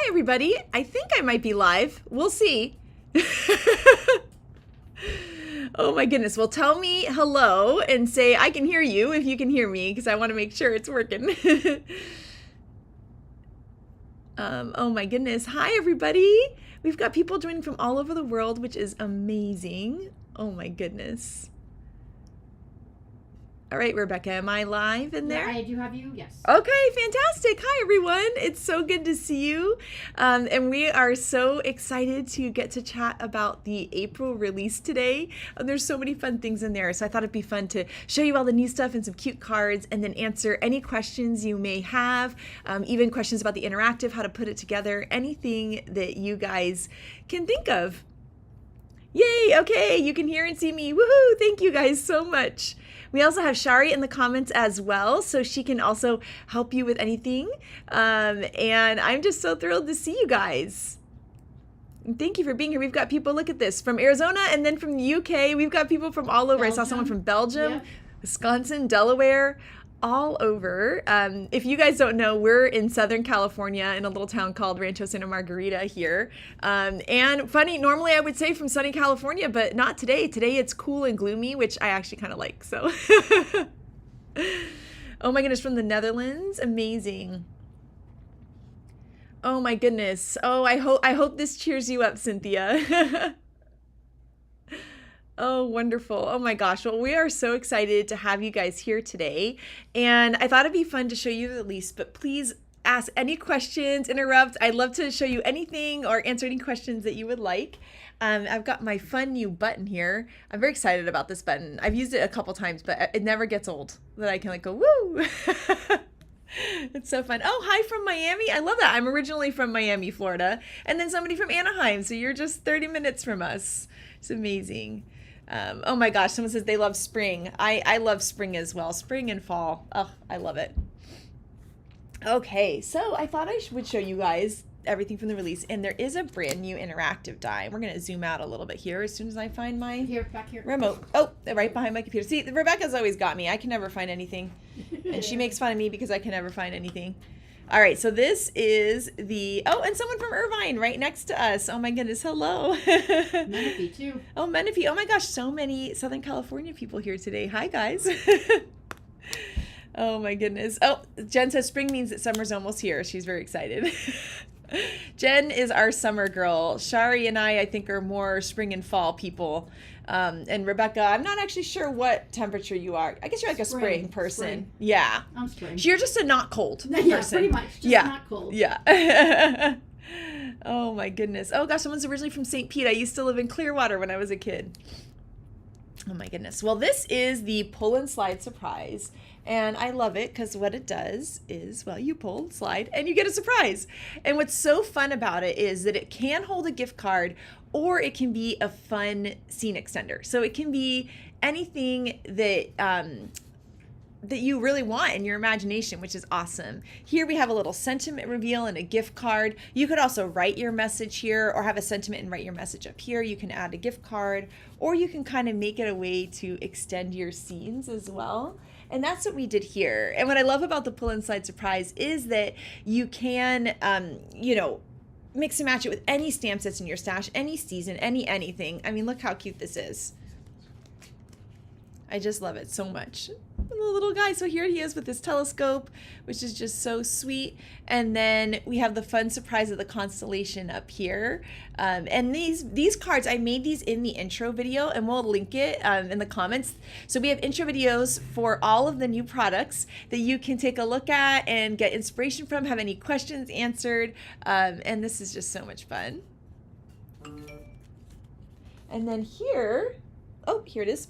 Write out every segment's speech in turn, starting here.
everybody. I think I might be live. We'll see. Oh my goodness. Well, tell me hello and say I can hear you if you can hear me, because I want to make sure it's working. Oh my goodness. Hi, everybody. We've got people joining from all over the world, which is amazing. Oh my goodness. All right, Rebecca, am I live in there? Yeah, I do have you, yes. Okay, fantastic. Hi, everyone. It's so good to see you. And we are so excited to get to chat about the April release today. There's so many fun things in there. So I thought it'd be fun to show you all the new stuff and some cute cards, and then answer any questions you may have, even questions about the interactive, how to put it together, anything that you guys can think of. Yay, okay, you can hear and see me. Woohoo, thank you guys so much. We also have Shari in the comments as well, so she can also help you with anything. And I'm just so thrilled to see you guys. And thank you for being here. We've got people, look at this, from Arizona and then from the UK. We've got people from all over. Belgium. I saw someone from Belgium, Yep. Wisconsin, Delaware, all over. If you guys don't know, we're in Southern California in a little town called Rancho Santa Margarita here. And funny, normally I would say from sunny California, but not today. Today it's cool and gloomy, which I actually kind of like, so. Oh my goodness, from the Netherlands, amazing. Oh my goodness. Oh, I hope this cheers you up, Cynthia. Oh, wonderful. Oh my gosh. Well, we are so excited to have you guys here today. And I thought it'd be fun to show you the release, but please ask any questions, interrupt. I'd love to show you anything or answer any questions that you would like. I've got my fun new button here. I'm very excited about this button. I've used it a couple times, but it never gets old that I can like go, woo. It's so fun. Oh, hi from Miami. I love that. I'm originally from Miami, Florida. And then somebody from Anaheim. So you're just 30 minutes from us. It's amazing. Oh my gosh, someone says they love spring. I love spring as well. Spring and fall. Oh, I love it. Okay, so I thought I would show you guys everything from the release. And there is a brand new interactive die. We're going to zoom out a little bit here as soon as I find my Back here. remote. Oh, right behind my computer. See, Rebecca's always got me. I can never find anything. And she makes fun of me because I can never find anything. All right, so this is the, oh, and someone from Irvine right next to us. Oh my goodness, hello. Menifee too. Oh, Menifee. Oh my gosh, so many Southern California people here today. Hi, guys. Oh my goodness. Oh, Jen says spring means that summer's almost here. She's very excited. Jen is our summer girl. Shari and I think, are more spring and fall people. And Rebecca, I'm not actually sure what temperature you are. I guess you're like a spring person. Spring. Yeah. I'm spring. You're just a not cold person. Yeah, pretty much. Just not cold. Yeah. Oh my goodness. Oh gosh, someone's originally from St. Pete. I used to live in Clearwater when I was a kid. Oh my goodness. Well, this is the pull and slide surprise. And I love it because what it does is, well, you pull and slide and you get a surprise. And what's so fun about it is that it can hold a gift card, or it can be a fun scene extender. So it can be anything that that you really want in your imagination, which is awesome. Here we have a little sentiment reveal and a gift card. You could also write your message here, or have a sentiment and write your message up here. You can add a gift card, or you can kind of make it a way to extend your scenes as well. And that's what we did here. And what I love about the pull and slide surprise is that you can, mix and match it with any stamp sets in your stash, any season, anything. I mean, look how cute this is. I just love it so much. The little guy. So here he is with his telescope, which is just so sweet. And then we have the fun surprise of the constellation up here. And these cards, I made these in the intro video, and we'll link it in the comments. So we have intro videos for all of the new products that you can take a look at and get inspiration from, have any questions answered. And this is just so much fun. And then here, oh, here it is.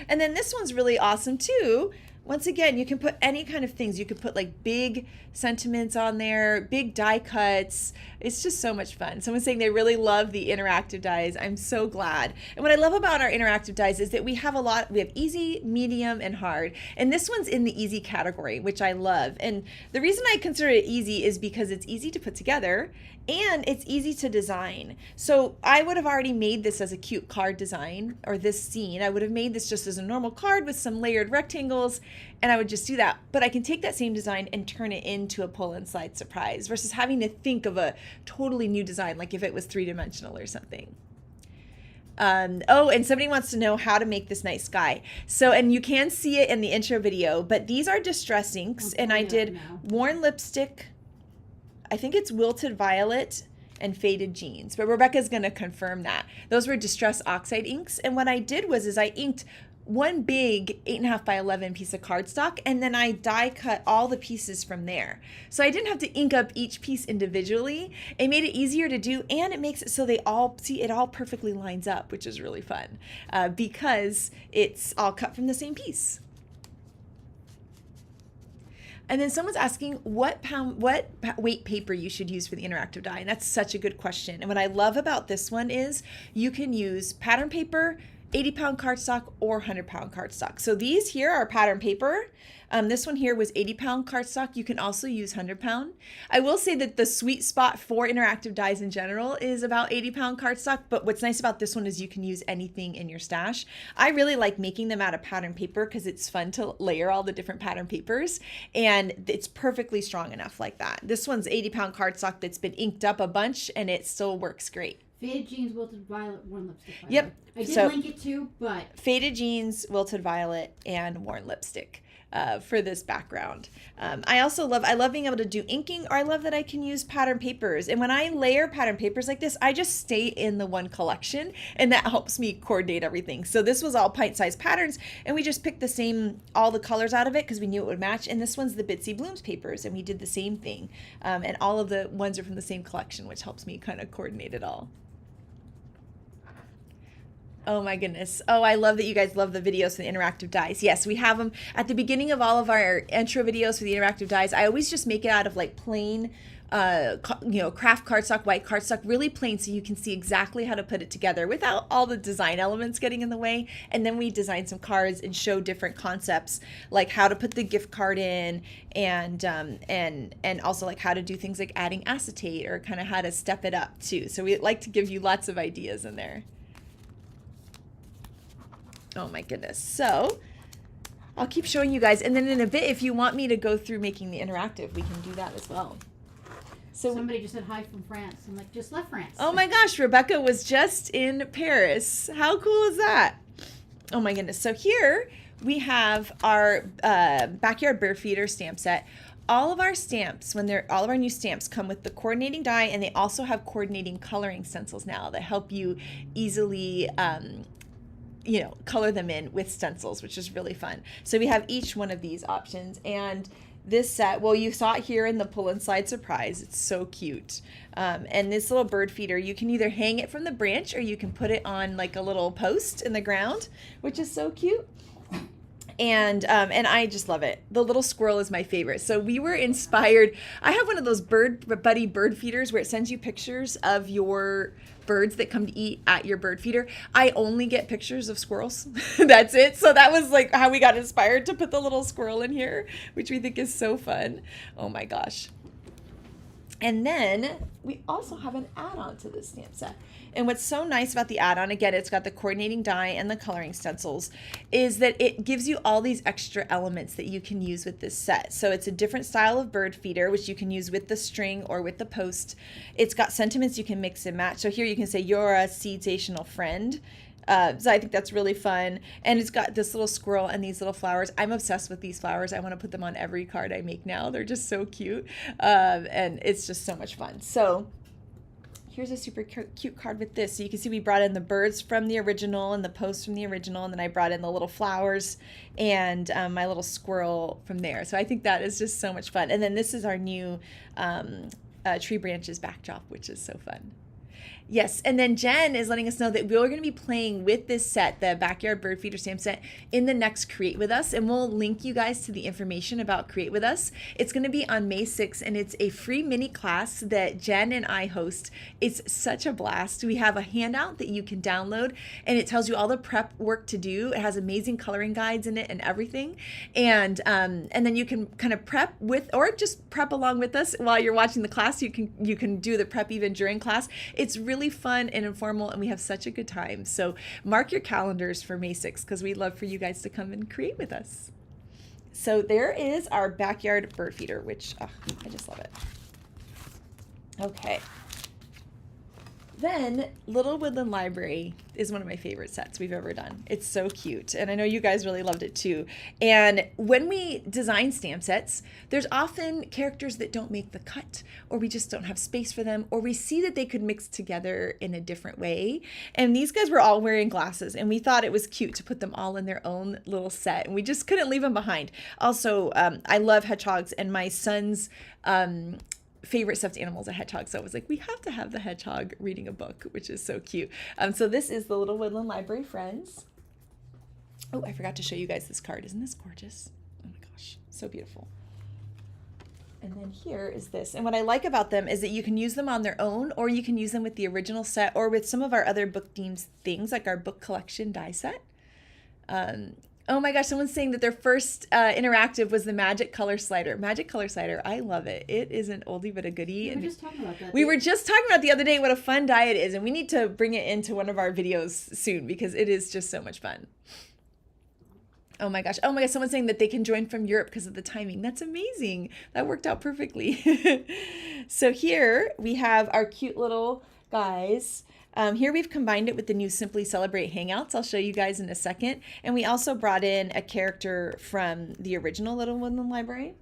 And then this one's really awesome too. Once again, you can put any kind of things. You could put like big sentiments on there, big die cuts. It's just so much fun. Someone's saying they really love the interactive dies. I'm so glad. And what I love about our interactive dies is that we have easy, medium, and hard. And this one's in the easy category, which I love. And the reason I consider it easy is because it's easy to put together and it's easy to design. So I would have already made this as a cute card design, or this scene. I would have made this just as a normal card with some layered rectangles, and I would just do that. But I can take that same design and turn it into a pull and slide surprise versus having to think of a totally new design, like if it was 3-dimensional or something. Oh, and somebody wants to know how to make this nice sky. So, and you can see it in the intro video, but these are distress inks, and I did worn lipstick, I think it's wilted violet, and faded jeans, but Rebecca's going to confirm that. Those were distress oxide inks, and what I did was I inked one big 8.5 by 11 piece of cardstock, and then I die cut all the pieces from there. So I didn't have to ink up each piece individually. It made it easier to do, and it makes it so they all see it all perfectly lines up, which is really fun because it's all cut from the same piece. And then someone's asking what weight paper you should use for the interactive die, and that's such a good question. And what I love about this one is you can use pattern paper, 80-pound cardstock, or 100-pound cardstock. So these here are pattern paper. This one here was 80-pound cardstock. You can also use 100-pound. I will say that the sweet spot for interactive dies in general is about 80-pound cardstock, but what's nice about this one is you can use anything in your stash. I really like making them out of pattern paper because it's fun to layer all the different pattern papers, and it's perfectly strong enough like that. This one's 80-pound cardstock that's been inked up a bunch, and it still works great. Faded jeans, wilted violet, worn lipstick. Yep. I did link it too, but faded jeans, wilted violet, and worn lipstick for this background. I love being able to do inking, or I love that I can use pattern papers. And when I layer pattern papers like this, I just stay in the one collection, and that helps me coordinate everything. So this was all pint-sized patterns, and we just picked all the colors out of it because we knew it would match. And this one's the Bitsy Blooms papers, and we did the same thing. And all of the ones are from the same collection, which helps me kind of coordinate it all. Oh my goodness. Oh, I love that you guys love the videos for the interactive dies. Yes, we have them at the beginning of all of our intro videos for the interactive dies. I always just make it out of like plain, craft cardstock, white cardstock, really plain, so you can see exactly how to put it together without all the design elements getting in the way. And then we design some cards and show different concepts, like how to put the gift card in, and also like how to do things like adding acetate, or kind of how to step it up too. So we like to give you lots of ideas in there. Oh my goodness. So I'll keep showing you guys, and then in a bit, if you want me to go through making the interactive, we can do that as well. So somebody just said hi from France. I'm like, just left France. Oh my gosh, Rebecca was just in Paris. How cool is that? Oh my goodness. So here we have our backyard bird feeder stamp set. All of our stamps, all of our new stamps come with the coordinating die, and they also have coordinating coloring stencils now that help you easily color them in with stencils, which is really fun. So we have each one of these options, and this set, well, you saw it here in the pull and slide surprise. It's so cute. And this little bird feeder, you can either hang it from the branch, or you can put it on like a little post in the ground, which is so cute. And I just love it. The little squirrel is my favorite. So we were inspired. I have one of those buddy bird feeders where it sends you pictures of your birds that come to eat at your bird feeder. I only get pictures of squirrels. That's it. So that was like how we got inspired to put the little squirrel in here, which we think is so fun. Oh my gosh. And then we also have an add-on to this stamp set. And what's so nice about the add-on, again, it's got the coordinating die and the coloring stencils, is that it gives you all these extra elements that you can use with this set. So it's a different style of bird feeder, which you can use with the string or with the post. It's got sentiments you can mix and match. So here you can say, you're a sensational friend. So I think that's really fun. And it's got this little squirrel and these little flowers. I'm obsessed with these flowers. I want to put them on every card I make now. They're just so cute. And it's just so much fun. So here's a super cute card with this. So you can see we brought in the birds from the original and the post from the original. And then I brought in the little flowers and my little squirrel from there. So I think that is just so much fun. And then this is our new tree branches backdrop, which is so fun. Yes, and then Jen is letting us know that we're going to be playing with this set, the Backyard Bird Feeder Stamp Set, in the next Create With Us, and we'll link you guys to the information about Create With Us. It's going to be on May 6th, and it's a free mini class that Jen and I host. It's such a blast. We have a handout that you can download, and it tells you all the prep work to do. It has amazing coloring guides in it and everything, and then you can kind of prep with, or just prep along with us while you're watching the class. You can do the prep even during class. It's really fun and informal, and we have such a good time. So mark your calendars for May 6th, because we'd love for you guys to come and create with us. So there is our backyard bird feeder, which I just love it. Okay. Then Little Woodland Library is one of my favorite sets we've ever done. It's so cute, and I know you guys really loved it too. And when we design stamp sets, there's often characters that don't make the cut, or we just don't have space for them, or we see that they could mix together in a different way. And these guys were all wearing glasses, and we thought it was cute to put them all in their own little set, and we just couldn't leave them behind. Also, I love hedgehogs, and my son's favorite stuffed animals, a hedgehog. So I was like, we have to have the hedgehog reading a book, which is so cute. So this is the Little Woodland Library Friends. Oh, I forgot to show you guys this card. Isn't this gorgeous? Oh my gosh, so beautiful. And then here is this. And what I like about them is that you can use them on their own, or you can use them with the original set, or with some of our other book themes things, like our book collection die set. Oh my gosh, someone's saying that their first interactive was the Magic Color Slider. Magic Color Slider, I love it. It is an oldie but a goodie. We were just talking about that. We were just talking about the other day what a fun die it is, and we need to bring it into one of our videos soon because it is just so much fun. Oh my gosh, someone's saying that they can join from Europe because of the timing. That's amazing. That worked out perfectly. So here we have our cute little guys. Here we've combined it with the new Simply Celebrate Hangouts. I'll show you guys in a second. And we also brought in a character from the original Little Woodland Library.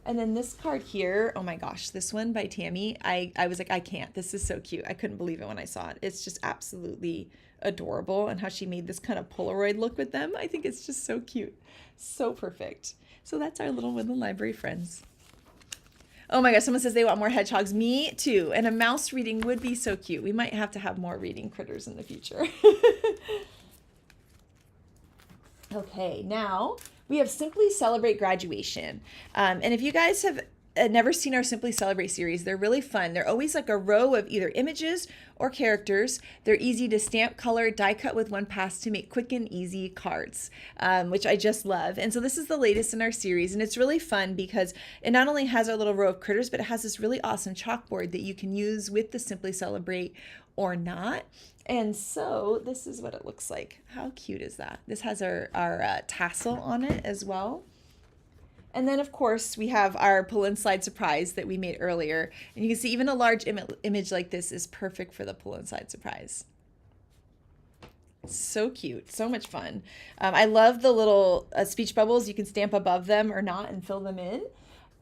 And then this card here, oh my gosh, this one by Tammy, I was like, I can't. This is so cute. I couldn't believe it when I saw it. It's just absolutely adorable, and how she made this kind of Polaroid look with them. I think it's just so cute. So perfect. So that's our Little Woodland Library Friends. Oh my gosh, someone says they want more hedgehogs. Me too. And a mouse reading would be so cute. We might have to have more reading critters in the future. Okay, now we have Simply Celebrate Graduation. And if you guys have never seen our Simply Celebrate series, they're really fun. They're always like a row of either images or characters. They're easy to stamp, color, die cut with one pass to make quick and easy cards, which I just love. And so this is the latest in our series, and it's really fun because it not only has our little row of critters, but it has this really awesome chalkboard that you can use with the Simply Celebrate or not. And so this is what it looks like. How cute is that? This has our tassel on it as well. And then, of course, we have our pull and slide surprise that we made earlier. And you can see even a large image like this is perfect for the pull and slide surprise. So cute. So much fun. I love the little speech bubbles. You can stamp above them or not and fill them in.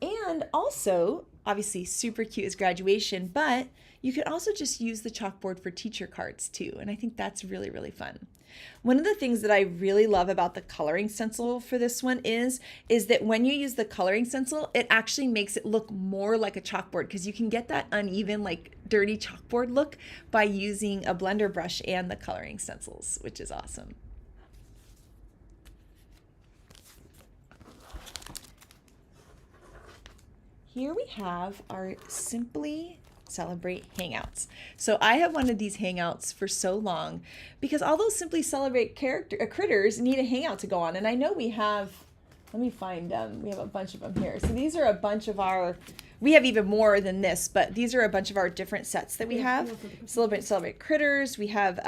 And also, obviously, super cute is graduation, but you could also just use the chalkboard for teacher cards too. And I think that's really, really fun. One of the things that I really love about the coloring stencil for this one is that when you use the coloring stencil, it actually makes it look more like a chalkboard, because you can get that uneven, like dirty chalkboard look by using a blender brush and the coloring stencils, which is awesome. Here we have our Simply Celebrate Hangouts. So I have wanted these hangouts for so long because all those Simply Celebrate critters need a hangout to go on. And I know we have, let me find them. We have a bunch of them here. So these are a bunch of our, we have even more than this, but these are a bunch of our different sets that we have. Celebrate Critters. We have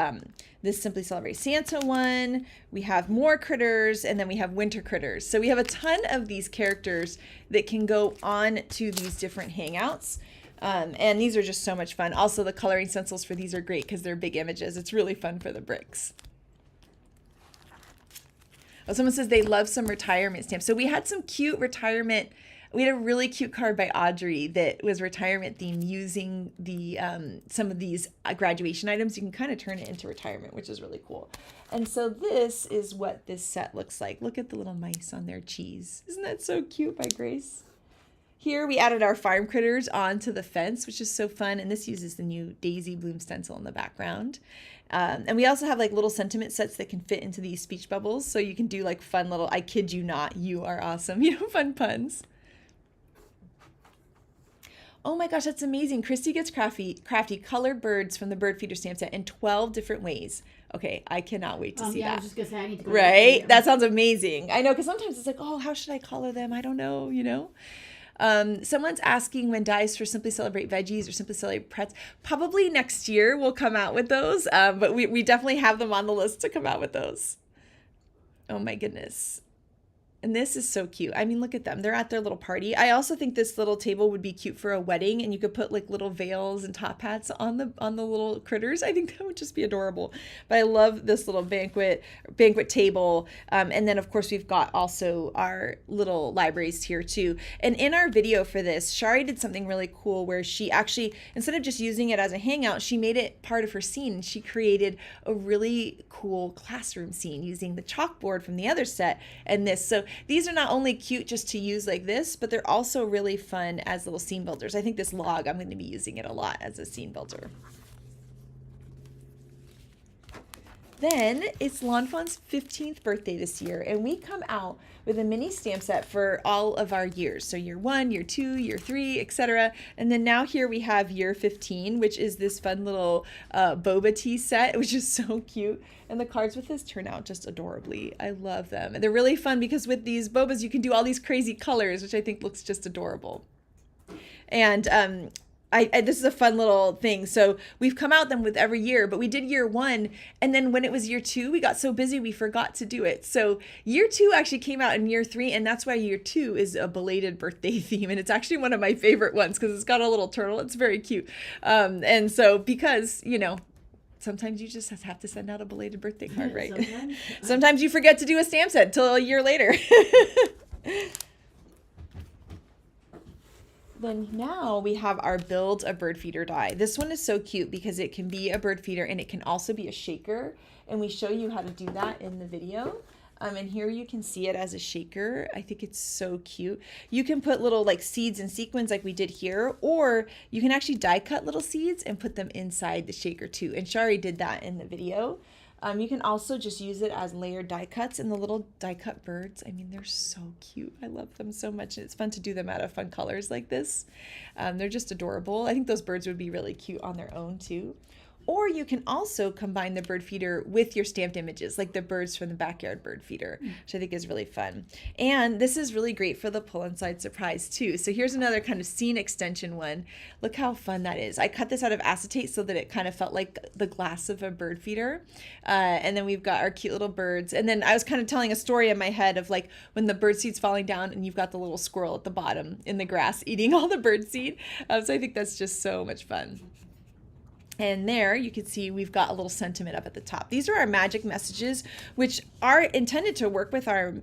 this Simply Celebrate Santa one. We have more critters, and then we have winter critters. So we have a ton of these characters that can go on to these different hangouts. And these are just so much fun. Also, the coloring stencils for these are great because they're big images. It's really fun for the bricks. Oh, someone says they love some retirement stamps. So we had some cute retirement. We had a really cute card by Audrey that was retirement themed using the some of these graduation items. You can kind of turn it into retirement, which is really cool. And so this is what this set looks like. Look at the little mice on their cheese. Isn't that so cute by Grace? Here we added our farm critters onto the fence, which is so fun. And this uses the new Daisy Bloom stencil in the background. And we also have like little sentiment sets that can fit into these speech bubbles. So you can do like fun little, I kid you not, you are awesome, fun puns. Oh my gosh, that's amazing. Christy Gets Crafty colored birds from the bird feeder stamp set in 12 different ways. Okay, I cannot wait to see that. I was just gonna say I need to go right? That sounds amazing. I know, because sometimes it's like, oh, how should I color them? I don't know, Someone's asking when dies for Simply Celebrate Veggies or Simply Celebrate Pretz. Probably next year we'll come out with those, but we definitely have them on the list to come out with those. Oh my goodness. And this is so cute. I mean, look at them. They're at their little party. I also think this little table would be cute for a wedding, and you could put like little veils and top hats on the little critters. I think that would just be adorable. But I love this little banquet table. And then of course we've got also our little libraries here too. And in our video for this, Shari did something really cool where she actually, instead of just using it as a hangout, she made it part of her scene, and she created a really cool classroom scene using the chalkboard from the other set and this. So these are not only cute just to use like this, but they're also really fun as little scene builders. I think this log, I'm going to be using it a lot as a scene builder. Then it's Lawnfawn's 15th birthday this year, and we come out with a mini stamp set for all of our years. So year 1, year 2, year 3, etc. And then now here we have year 15, which is this fun little Boba tea set, which is so cute. And the cards with this turn out just adorably. I love them. And they're really fun because with these Bobas, you can do all these crazy colors, which I think looks just adorable. And this is a fun little thing. So we've come out them with every year, but we did year 1. And then when it was year 2, we got so busy, we forgot to do it. So year 2 actually came out in year 3. And that's why year 2 is a belated birthday theme. And it's actually one of my favorite ones because it's got a little turtle. It's very cute. And so because, you know, sometimes you just have to send out a belated birthday card, right? Sometimes you forget to do a stamp set till a year later. Then now we have our build a bird feeder die. This one is so cute because it can be a bird feeder and it can also be a shaker. And we show you how to do that in the video. And here you can see it as a shaker. I think it's so cute. You can put little like seeds and sequins like we did here, or you can actually die cut little seeds and put them inside the shaker too. And Shari did that in the video. You can also just use it as layered die cuts, and the little die cut birds, I mean, they're so cute. I love them so much. And it's fun to do them out of fun colors like this. They're just adorable. I think those birds would be really cute on their own too. Or you can also combine the bird feeder with your stamped images, like the birds from the backyard bird feeder, which I think is really fun. And this is really great for the pull inside surprise too. So here's another kind of scene extension one. Look how fun that is. I cut this out of acetate so that it kind of felt like the glass of a bird feeder. And then we've got our cute little birds. And then I was kind of telling a story in my head of like when the bird seed's falling down and you've got the little squirrel at the bottom in the grass eating all the bird seed. So I think that's just so much fun. And there you can see we've got a little sentiment up at the top. These are our magic messages, which are intended to work with our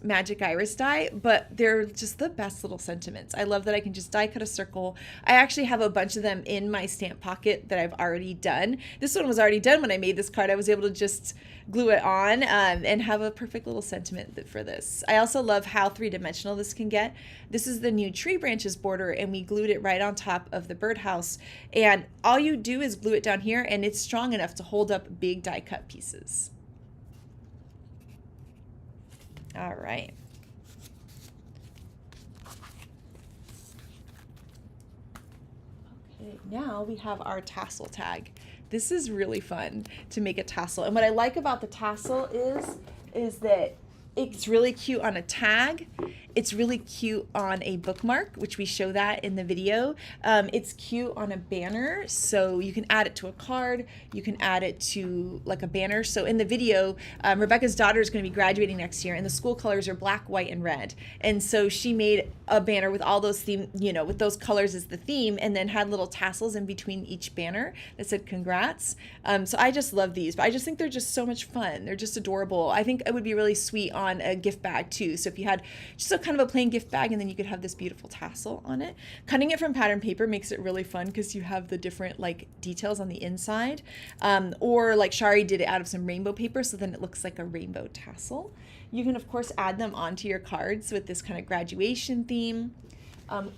magic iris die, but they're just the best little sentiments. I love that I can just die cut a circle. I actually have a bunch of them in my stamp pocket that I've already done. This one was already done when I made this card. I was able to just glue it on and have a perfect little sentiment for this. I also love how three-dimensional this can get. This is the new tree branches border, and we glued it right on top of the birdhouse. And all you do is glue it down here, and it's strong enough to hold up big die cut pieces. All right. Okay, now we have our tassel tag. This is really fun to make a tassel. And what I like about the tassel is that it's really cute on a tag. It's really cute on a bookmark, which we show that in the video. It's cute on a banner, so you can add it to a card. You can add it to like a banner. So in the video, Rebecca's daughter is going to be graduating next year, and the school colors are black, white, and red. And so she made a banner with all those theme, you know, with those colors as the theme, and then had little tassels in between each banner that said congrats. So I just love these, but I just think they're just so much fun. They're just adorable. I think it would be really sweet on a gift bag too. So if you had just a kind of a plain gift bag, and then you could have this beautiful tassel on it. Cutting it from pattern paper makes it really fun because you have the different like details on the inside. Or like Shari did it out of some rainbow paper, so then it looks like a rainbow tassel. You can of course add them onto your cards with this kind of graduation theme.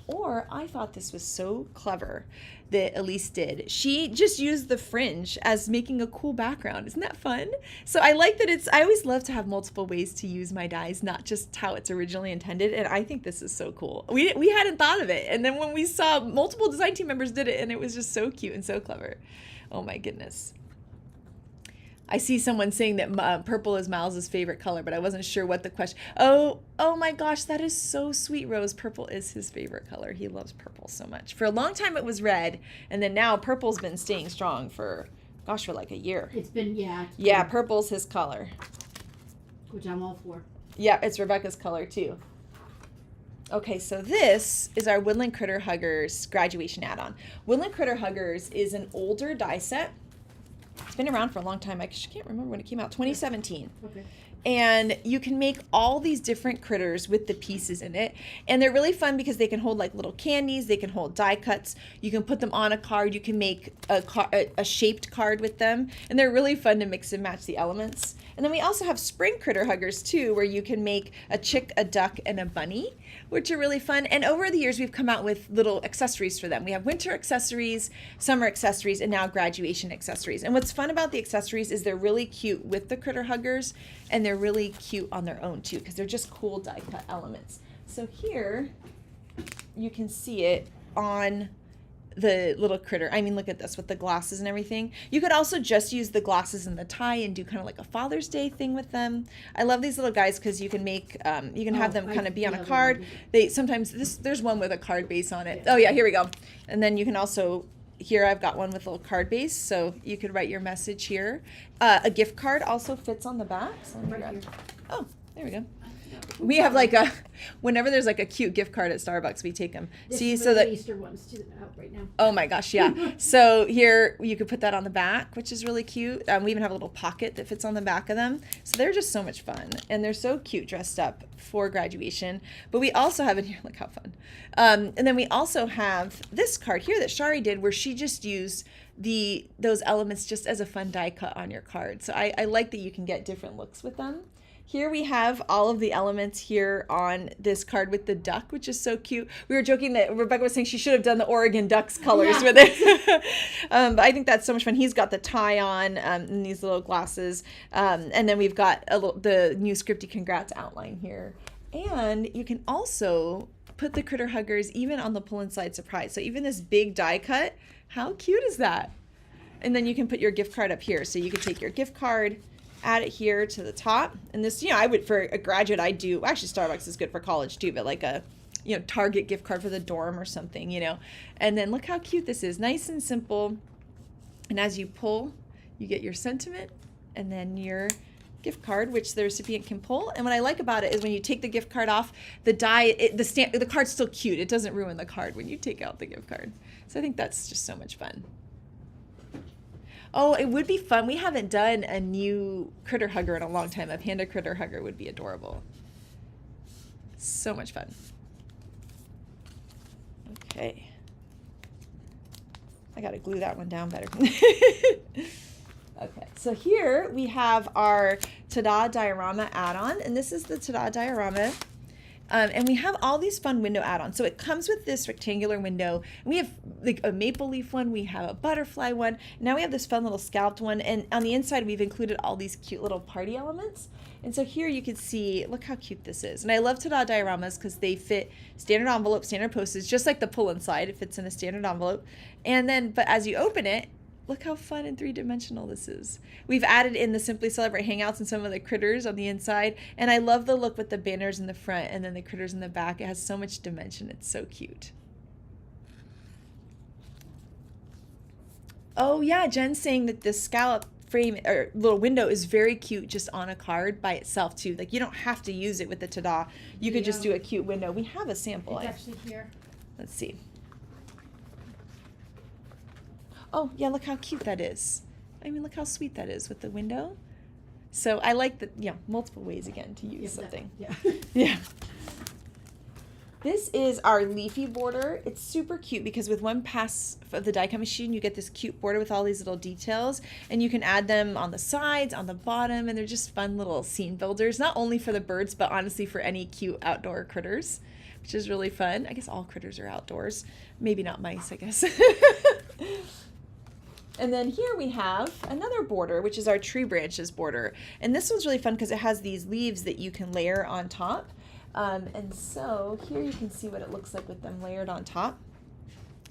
Or I thought this was so clever that Elise did. She just used the fringe as making a cool background. Isn't that fun? So I like that I always love to have multiple ways to use my dies, not just how it's originally intended. And I think this is so cool. We hadn't thought of it. And then when we saw multiple design team members did it, and it was just so cute and so clever. Oh my goodness. I see someone saying that purple is Miles's favorite color, but I wasn't sure what the question. Oh my gosh, that is so sweet, Rose. Purple is his favorite color. He loves purple so much. For a long time it was red, and then now purple's been staying strong for like a year. It's been, yeah, purple's his color. Which I'm all for. Yeah, it's Rebecca's color too. Okay, so this is our Woodland Critter Huggers graduation add-on. Woodland Critter Huggers is an older die set. It's been around for a long time. I can't remember when it came out. 2017. Okay. And you can make all these different critters with the pieces in it. And they're really fun because they can hold like little candies. They can hold die cuts. You can put them on a card. You can make a shaped card with them. And they're really fun to mix and match the elements. And then we also have spring critter huggers too, where you can make a chick, a duck, and a bunny, which are really fun. And over the years, we've come out with little accessories for them. We have winter accessories, summer accessories, and now graduation accessories. And what's fun about the accessories is they're really cute with the critter huggers, and they're really cute on their own too, because they're just cool die cut elements. So here, you can see it on the little critter. I mean, look at this with the glasses and everything. You could also just use the glasses and the tie and do kind of like a Father's Day thing with them. I love these little guys because you can make, you can have them kind of be on a card. They sometimes, there's one with a card base on it. Oh yeah, here we go. And then you can also, here I've got one with a little card base, so you could write your message here. A gift card also fits on the back. So let me grab. Oh, there we go. We have like whenever there's like a cute gift card at Starbucks, we take them. See, so that Easter ones too out right now. Oh my gosh, yeah. So here you could put that on the back, which is really cute. We even have a little pocket that fits on the back of them. So they're just so much fun, and they're so cute dressed up for graduation. But we also have in here, look how fun. And then we also have this card here that Shari did, where she just used those elements just as a fun die cut on your card. So I like that you can get different looks with them. Here we have all of the elements here on this card with the duck, which is so cute. We were joking that Rebecca was saying she should have done the Oregon Ducks colors with it. But I think that's so much fun. He's got the tie on and these little glasses. And then we've got the new Scripty Congrats outline here. And you can also put the critter huggers even on the pull and slide surprise. So even this big die cut, how cute is that? And then you can put your gift card up here. So you could take your gift card, add it here to the top. And this, I would, for a graduate, actually Starbucks is good for college too, but like a, Target gift card for the dorm or something, And then look how cute this is. Nice and simple. And as you pull, you get your sentiment and then your gift card, which the recipient can pull. And what I like about it is when you take the gift card off, the card's still cute. It doesn't ruin the card when you take out the gift card. So I think that's just so much fun. Oh, it would be fun. We haven't done a new critter hugger in a long time. A panda critter hugger would be adorable. So much fun. Okay. I gotta glue that one down better. Okay, so here we have our Tada diorama add-on, and this is the Tada diorama. And we have all these fun window add-ons. So it comes with this rectangular window. And we have like a maple leaf one. We have a butterfly one. Now we have this fun little scalloped one. And on the inside, we've included all these cute little party elements. And so here you can see, look how cute this is. And I love Tada dioramas because they fit standard envelope, standard postage, just like the pull and slide. It fits in a standard envelope. And then, but as you open it, look how fun and three-dimensional this is. We've added in the Simply Celebrate hangouts and some of the critters on the inside. And I love the look with the banners in the front and then the critters in the back. It has so much dimension. It's so cute. Oh yeah, Jen's saying that this scallop frame or little window is very cute just on a card by itself too. Like you don't have to use it with the Tada. You could just do a cute window. We have a sample. It's actually here. Let's see. Oh, yeah, look how cute that is. I mean, look how sweet that is with the window. So I like the, multiple ways again to use something. Yeah. Yeah. This is our leafy border. It's super cute because with one pass of the die cut machine, you get this cute border with all these little details, and you can add them on the sides, on the bottom, and they're just fun little scene builders, not only for the birds, but honestly for any cute outdoor critters, which is really fun. I guess all critters are outdoors. Maybe not mice, I guess. And then here we have another border, which is our tree branches border. And this one's really fun because it has these leaves that you can layer on top. And so here you can see what it looks like with them layered on top.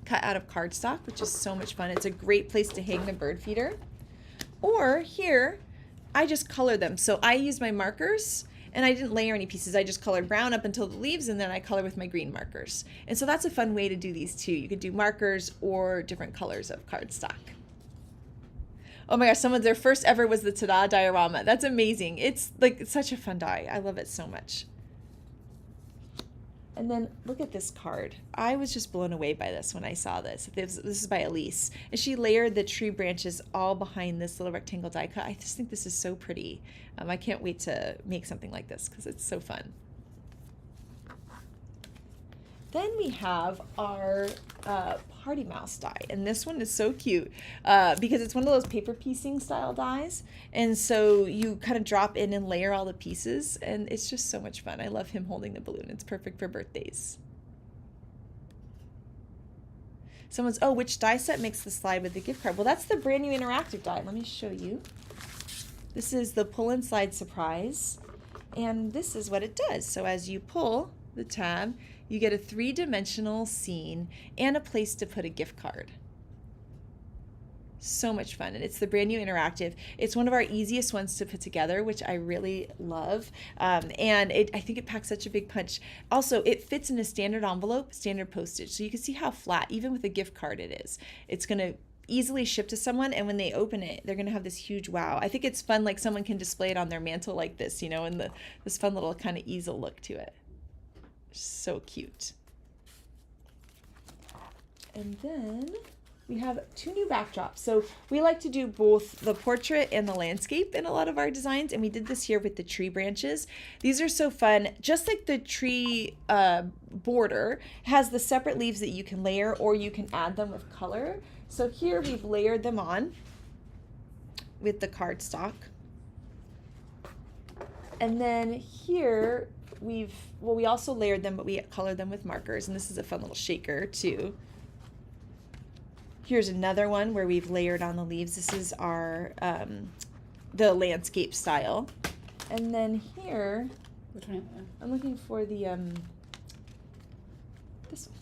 Cut out of cardstock, which is so much fun. It's a great place to hang the bird feeder. Or here, I just colored them. So I used my markers and I didn't layer any pieces. I just colored brown up until the leaves and then I color with my green markers. And so that's a fun way to do these too. You could do markers or different colors of cardstock. Oh my gosh, their first ever was the Tada diorama. That's amazing. It's such a fun die. I love it so much. And then look at this card. I was just blown away by this when I saw this. This is by Elise. And she layered the tree branches all behind this little rectangle die cut. I just think this is so pretty. I can't wait to make something like this because it's so fun. Then we have our party mouse die, and this one is so cute because it's one of those paper piecing style dies, and so you kind of drop in and layer all the pieces, and it's just so much fun. I love him holding the balloon. It's perfect for birthdays. Someone's, oh, which die set makes the slide with the gift card? Well, that's the brand new interactive die. Let me show you. This is the pull and slide surprise, and this is what it does. So as you pull the tab, you get a 3-dimensional scene and a place to put a gift card. So much fun. And it's the brand new interactive. It's one of our easiest ones to put together, which I really love. And I think it packs such a big punch. Also, it fits in a standard envelope, standard postage. So you can see how flat, even with a gift card, it is. It's going to easily ship to someone, and when they open it, they're going to have this huge wow. I think it's fun, like someone can display it on their mantle like this, you know, and this fun little kind of easel look to it. So cute. And then we have 2 new backdrops. So we like to do both the portrait and the landscape in a lot of our designs, and we did this here with the tree branches. These are so fun. Just like the tree border has the separate leaves that you can layer, or you can add them with color. So here we've layered them on with the cardstock. And then here we also layered them, but we colored them with markers, and this is a fun little shaker too. Here's another one where we've layered on the leaves. This is our the landscape style. And then here, I'm looking for the this one.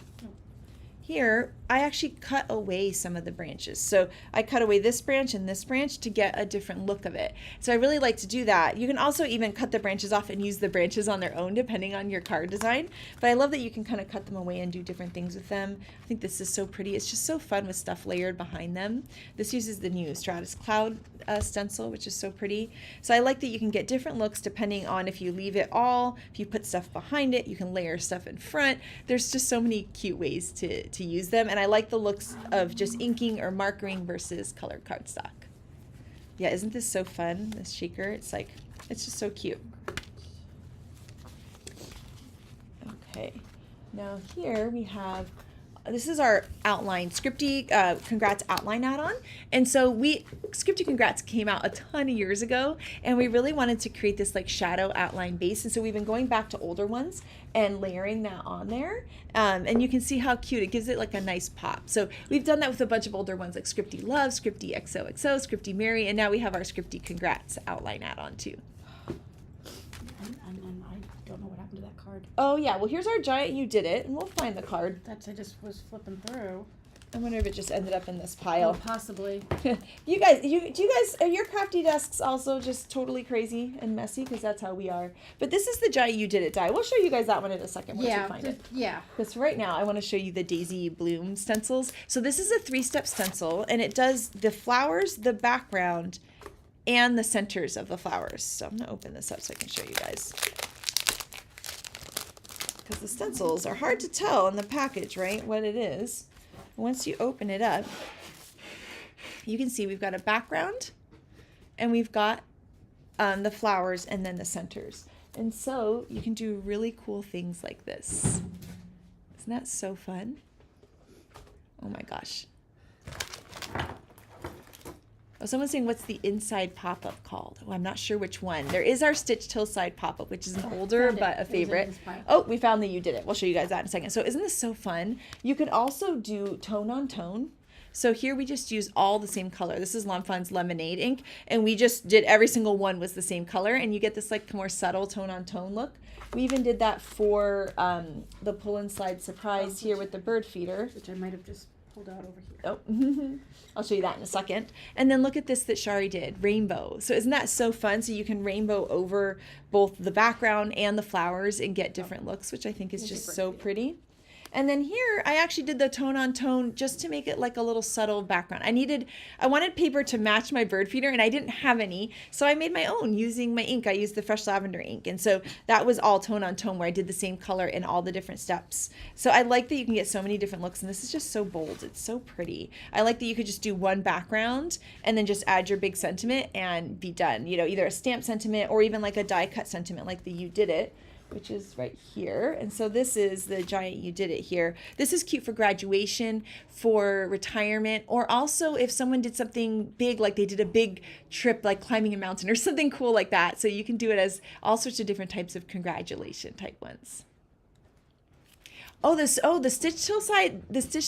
Here, I actually cut away some of the branches. So I cut away this branch and this branch to get a different look of it. So I really like to do that. You can also even cut the branches off and use the branches on their own depending on your card design. But I love that you can kind of cut them away and do different things with them. I think this is so pretty. It's just so fun with stuff layered behind them. This uses the new Stratus Cloud stencil, which is so pretty. So I like that you can get different looks depending on if you leave it all, if you put stuff behind it, you can layer stuff in front. There's just so many cute ways to use them, and I like the looks of just inking or markering versus colored cardstock. Yeah, isn't this so fun, this shaker? It's just so cute. Okay, now here we have, this is our outline, Scripty Congrats outline add-on. And so Scripty Congrats came out a ton of years ago, and we really wanted to create this like shadow outline base. And so we've been going back to older ones and layering that on there. And you can see how cute, it gives it like a nice pop. So we've done that with a bunch of older ones like Scripty Love, Scripty XOXO, Scripty Mary, and now we have our Scripty Congrats outline add-on too. I don't know what happened to that card. Oh yeah, well here's our giant You Did It, and we'll find the card. I just was flipping through. I wonder if it just ended up in this pile. Oh, possibly. You guys, are your crafty desks also just totally crazy and messy? Because that's how we are. But this is the giant You Did It die. We'll show you guys that one in a second once you find it. Yeah. Because right now I want to show you the Daisy Bloom stencils. So this is a 3-step stencil, and it does the flowers, the background, and the centers of the flowers. So I'm going to open this up so I can show you guys. Because the stencils are hard to tell in the package, right, what it is. Once you open it up, you can see we've got a background, and we've got the flowers and then the centers. And so you can do really cool things like this. Isn't that so fun? Oh my gosh. Oh, someone's saying, what's the inside pop-up called? Oh, I'm not sure which one. There is our Stitched Hillside pop-up, which is an older but a favorite. Oh, we found the You Did It. We'll show you guys that in a second. So isn't this so fun? You can also do tone on tone. So here we just use all the same color. This is Lawnfawn's Lemonade ink, and we just did every single one was the same color, and you get this like more subtle tone on tone look. We even did that for the pull and slide surprise here with the bird feeder. Which I might have just pulled out over here. Oh, I'll show you that in a second. And then look at this that Shari did, rainbow. So isn't that so fun? So you can rainbow over both the background and the flowers and get different looks, which I think is just so pretty. And then here, I actually did the tone on tone just to make it like a little subtle background. I wanted paper to match my bird feeder, and I didn't have any, so I made my own using my ink. I used the fresh lavender ink, and so that was all tone on tone, where I did the same color in all the different steps. So I like that you can get so many different looks, and this is just so bold. It's so pretty. I like that you could just do one background and then just add your big sentiment and be done. You know, either a stamp sentiment or even like a die cut sentiment like the You Did It, which is right here. And so this is the giant You Did It here. This is cute for graduation, for retirement, or also if someone did something big, like they did a big trip, like climbing a mountain or something cool like that. So you can do it as all sorts of different types of congratulation type ones. The Stitched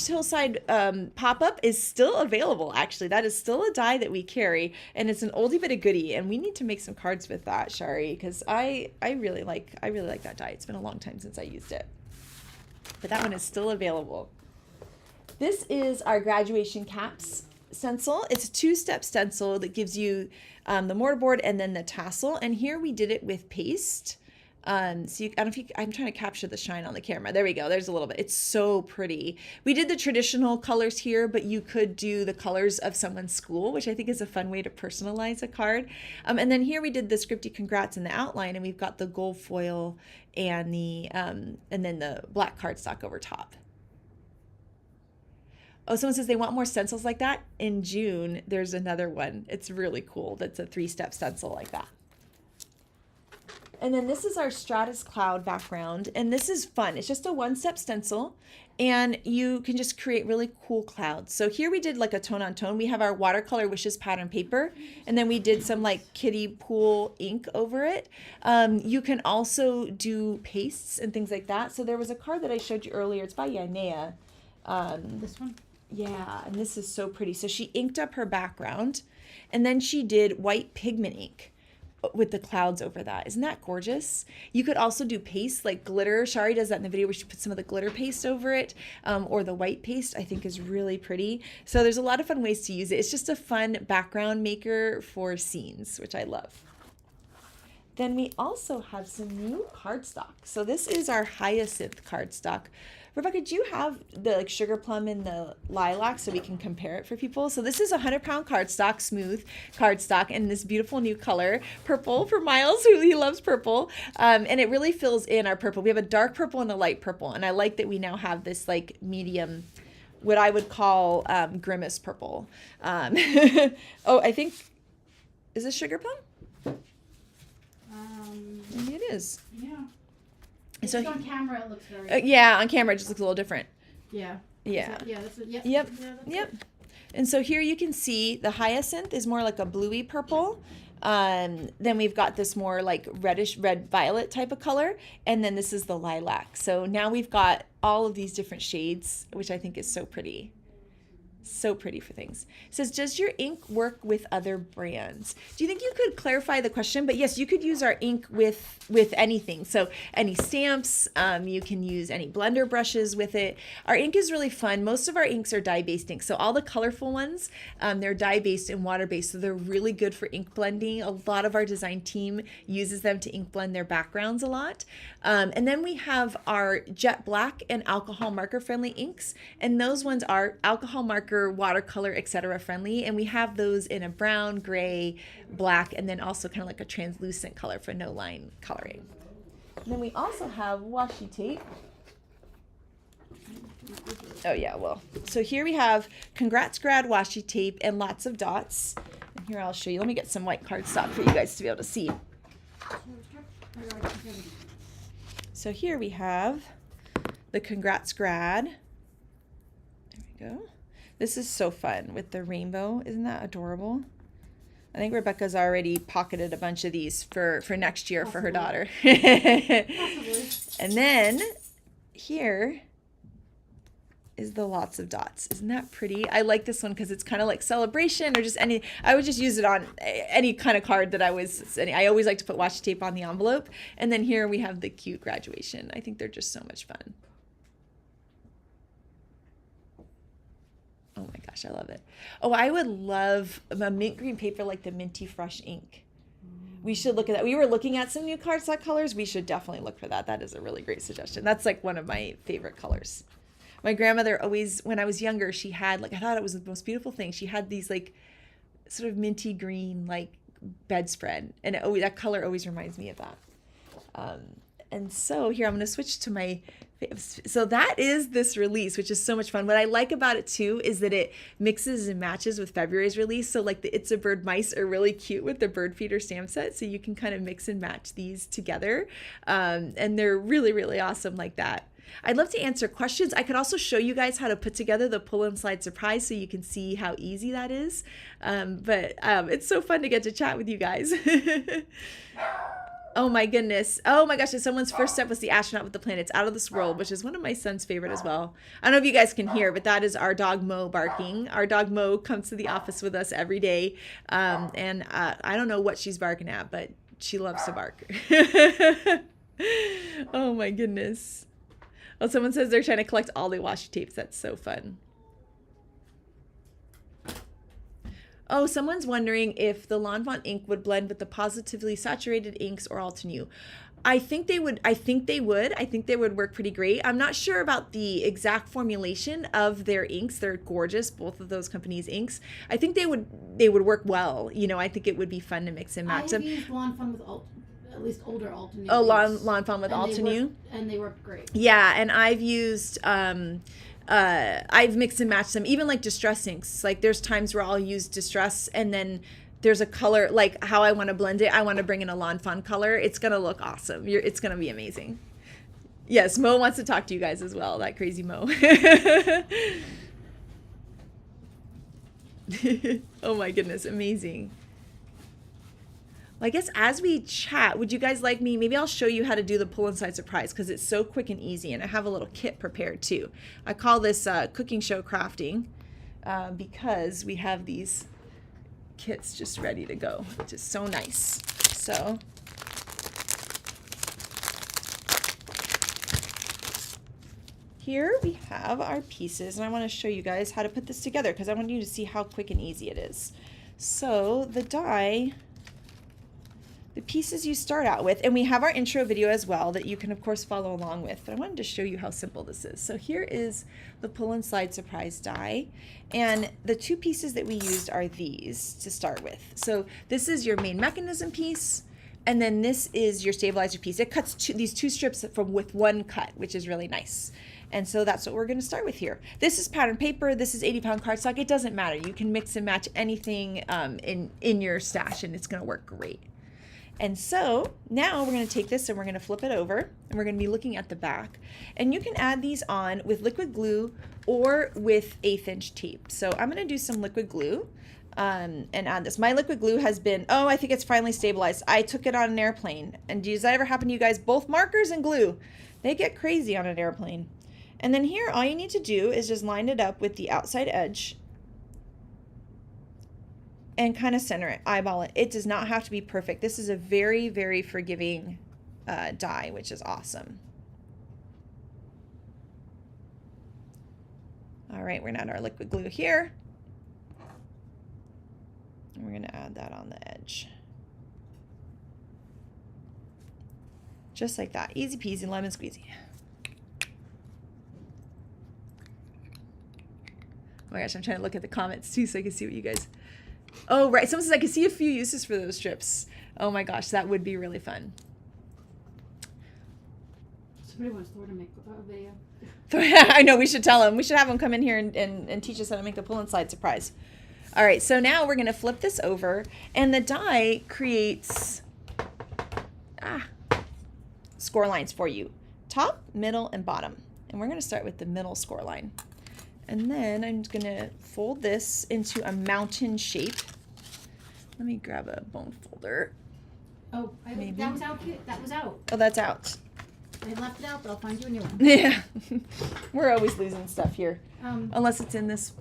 Hillside pop-up is still available, actually. That is still a die that we carry, and it's an oldie but a goodie, and we need to make some cards with that, Shari, because I really like that die. It's been a long time since I used it. But that one is still available. This is our graduation caps stencil. It's a 2-step stencil that gives you the mortarboard and then the tassel, and here we did it with paste. I don't know if I'm trying to capture the shine on the camera. There we go. There's a little bit. It's so pretty. We did the traditional colors here, but you could do the colors of someone's school, which I think is a fun way to personalize a card. And then here we did the scripty congrats in the outline, and we've got the gold foil and and then the black cardstock over top. Oh, someone says they want more stencils like that. In June, there's another one. It's really cool. That's a 3-step stencil like that. And then this is our Stratus Cloud background, and this is fun. It's just a 1-step stencil, and you can just create really cool clouds. So here we did like a tone on tone. We have our watercolor Wishes pattern paper, and then we did some like kiddie pool ink over it. You can also do pastes and things like that. So there was a card that I showed you earlier. It's by Yanea. This one? Yeah, and this is so pretty. So she inked up her background, and then she did white pigment ink with the clouds over that. Isn't that gorgeous? You could also do paste, like glitter. Shari does that in the video where she puts some of the glitter paste over it, or the white paste, I think is really pretty. So there's a lot of fun ways to use it. It's just a fun background maker for scenes, which I love. Then we also have some new cardstock. So this is our Hyacinth cardstock. Rebecca, do you have the like sugar plum and the lilac so we can compare it for people? So this is a 100-pound cardstock, smooth cardstock, in this beautiful new color, purple for Miles, who he loves purple. And it really fills in our purple. We have a dark purple and a light purple, and I like that we now have this like medium, what I would call grimace purple. Oh, I think, is this sugar plum? Maybe it is. Yeah. So on camera it looks very. Yeah, on camera it just looks a little different. Yeah. Yeah. That's it. Yep. Yep. Yeah, Yep. And so here you can see the hyacinth is more like a bluey purple. Then we've got this more like reddish red violet type of color, and then this is the lilac. So now we've got all of these different shades, which I think is so pretty. So pretty for things. It says, does your ink work with other brands? Do you think you could clarify the question? But yes, you could use our ink with anything. So any stamps, you can use any blender brushes with it. Our ink is really fun. Most of our inks are dye-based ink. So all the colorful ones, they're dye-based and water-based. So they're really good for ink blending. A lot of our design team uses them to ink blend their backgrounds a lot. And then we have our jet black and alcohol marker friendly inks. And those ones are alcohol marker, watercolor, etc. friendly, and we have those in a brown, gray, black, and then also kind of like a translucent color for no line coloring. And then we also have washi tape. Oh yeah, well, so here we have Congrats Grad washi tape and lots of dots. And here I'll show you. Let me get some white cardstock for you guys to be able to see. So here we have the Congrats Grad. There we go. This is so fun with the rainbow. Isn't that adorable? I think Rebecca's already pocketed a bunch of these for next year. Possibly. For her daughter. Possibly. And then here is the lots of dots. Isn't that pretty? I like this one because it's kind of like celebration or just any, I would just use it on any kind of card that I was sending. I always like to put washi tape on the envelope. And then here we have the cute graduation. I think they're just so much fun. Oh my gosh, I love it. Oh, I would love a mint green paper like the Minty Fresh ink. We should look at that. We were looking at some new cardstock colors. We should definitely look for that. That is a really great suggestion. That's like one of my favorite colors. My grandmother always, when I was younger, she had like, I thought it was the most beautiful thing. She had these like sort of minty green like bedspread, and that color always reminds me of that. And so here I'm going to switch to my, so that is this release, which is so much fun. What I like about it too is that it mixes and matches with February's release. So like the It's a Bird mice are really cute with the bird feeder stamp set. So you can kind of mix and match these together. And they're really, really awesome like that. I'd love to answer questions. I could also show you guys how to put together the pull and slide surprise so you can see how easy that is. But it's so fun to get to chat with you guys. Oh my goodness. Oh my gosh. Someone's first step was the astronaut with the planets out of this world, which is one of my son's favorite as well. I don't know if you guys can hear, but that is our dog Mo barking. Our dog Mo comes to the office with us every day. And I don't know what she's barking at, but she loves to bark. Oh my goodness. Oh, someone says they're trying to collect all the washi tapes. That's so fun. Oh, someone's wondering if the lawnfawn ink would blend with the positively saturated inks or Altenew. I think they would. I think they would work pretty great. I'm not sure about the exact formulation of their inks. They're gorgeous, both of those companies' inks. I think they would work well. You know, I think it would be fun to mix and match them. I have used lawnfawn with at least older Altenew. Oh, lawnfawn with Altenew. And they worked great. Yeah, and I've used I've mixed and matched them, even like distress inks. Like there's times where I'll use distress and then there's a color, like how I want to blend it. I want to bring in a lawnfawn color. It's going to look awesome. It's going to be amazing. Yes, Mo wants to talk to you guys as well. That crazy Mo. Oh my goodness. Amazing. Well, I guess as we chat, would you guys like me? Maybe I'll show you how to do the pull inside surprise because it's so quick and easy, and I have a little kit prepared too. I call this cooking show crafting because we have these kits just ready to go, which is so nice. So here we have our pieces, and I want to show you guys how to put this together because I want you to see how quick and easy it is. So the die, the pieces you start out with, and we have our intro video as well that you can of course follow along with, but I wanted to show you how simple this is. So here is the pull and slide surprise die, and the two pieces that we used are these to start with. So this is your main mechanism piece, and then this is your stabilizer piece. It cuts these two strips with one cut, which is really nice. And so that's what we're going to start with here. This is pattern paper. This is 80-pound cardstock. It doesn't matter. You can mix and match anything in your stash, and it's going to work great. And so now we're going to take this and we're going to flip it over, and we're going to be looking at the back. And you can add these on with liquid glue or with 1/8 inch tape. So I'm going to do some liquid glue and add this. My liquid glue has been, oh, I think it's finally stabilized. I took it on an airplane. And does that ever happen to you guys? Both markers and glue, they get crazy on an airplane. And then here, all you need to do is just line it up with the outside edge and kind of center it, eyeball it. It does not have to be perfect. This is a very, very forgiving die, which is awesome. All right, we're going to add our liquid glue here. And we're going to add that on the edge. Just like that. Easy peasy, lemon squeezy. Oh my gosh, I'm trying to look at the comments too so I can see what you guys... Oh, right. Someone says I can see a few uses for those strips. Oh my gosh, that would be really fun. Somebody wants Thor to make a video. I know, we should tell him. We should have him come in here and teach us how to make the pull and slide surprise. All right, so now we're going to flip this over, and the die creates score lines for you. Top, middle, and bottom. And we're going to start with the middle score line. And then I'm going to fold this into a mountain shape. Let me grab a bone folder. Oh, that was out. That was out. Oh, that's out. I left it out, but I'll find you a new one. Yeah. We're always losing stuff here. Unless it's in this.